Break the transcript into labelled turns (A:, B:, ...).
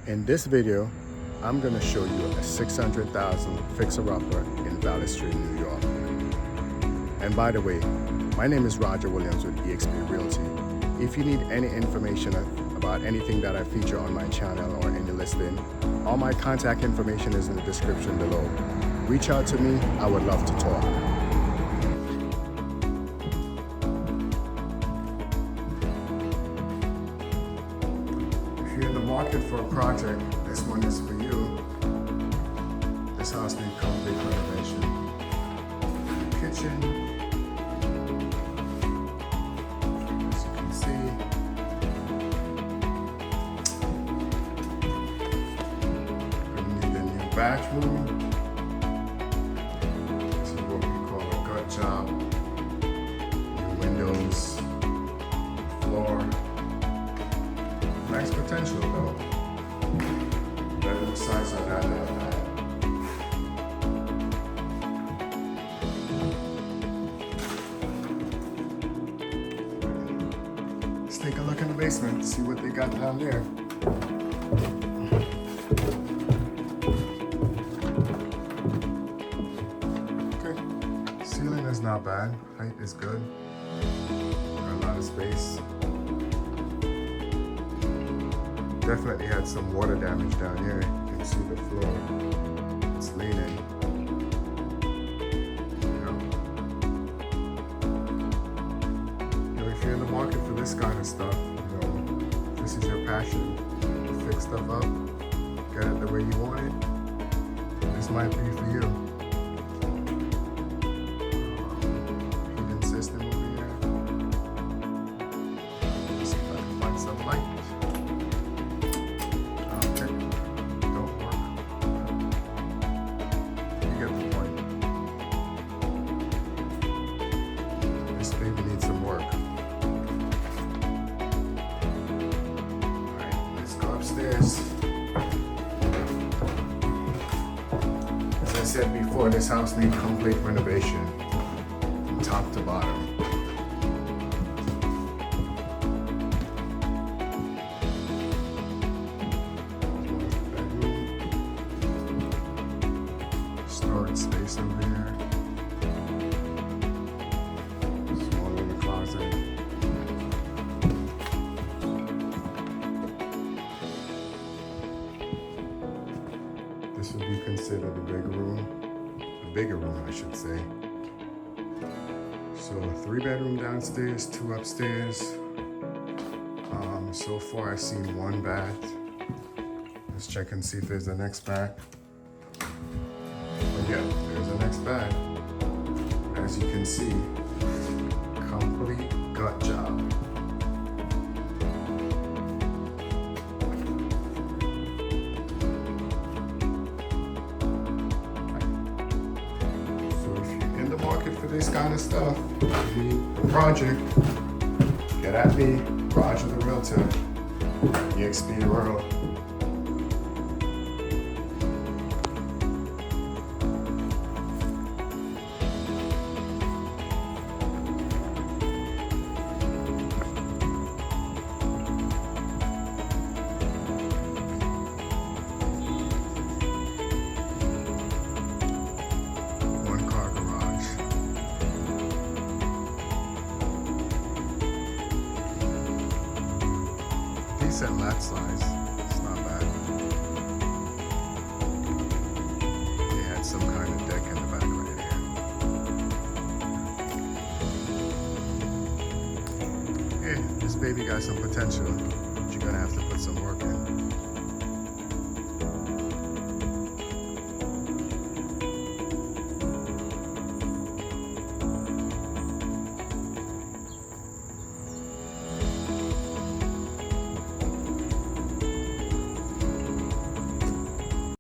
A: In this video, I'm going to show you a $600,000 fixer-upper in Valley Street, New York. And by the way, my name is Roger Williams with eXp Realty. If you need any information about anything that I feature on my channel or in the listing, all my contact information is in the description below. Reach out to me, I would love to talk. If you're in the market for a project, this one is for you. This house needs complete renovation. Kitchen, as you can see. We need a new bathroom. This is what we call a gut job. New windows, floor. Nice potential though. Bedroom size on that little pad. Let's take a look in the basement, see what they got down there. Okay, ceiling is not bad, height is good. Got a lot of space. Definitely had some water damage down here. You can see the floor. It's leaning. If you're in the market for this kind of stuff, this is your passion. You fix stuff up, get it the way you want it. This might be for you. Heating system over here. Let's see if I can find some light. This baby needs some work. Alright, let's go upstairs. As I said before, this house needs complete renovation from top to bottom. Storage space over here. This would be considered a bigger room, I should say. So 3-bedroom downstairs, 2 upstairs. So far I've seen 1 bath. Let's check and see if there's a next bath. Oh yeah, there's a next bath. As you can see, complete gut job. Market for this kind of stuff, you need a project, get at me, Roger the Realtor, eXp World. Decent lot size, it's not bad. They had some kind of deck in the back right here. Yeah, this baby got some potential, but you're gonna have to put some work in.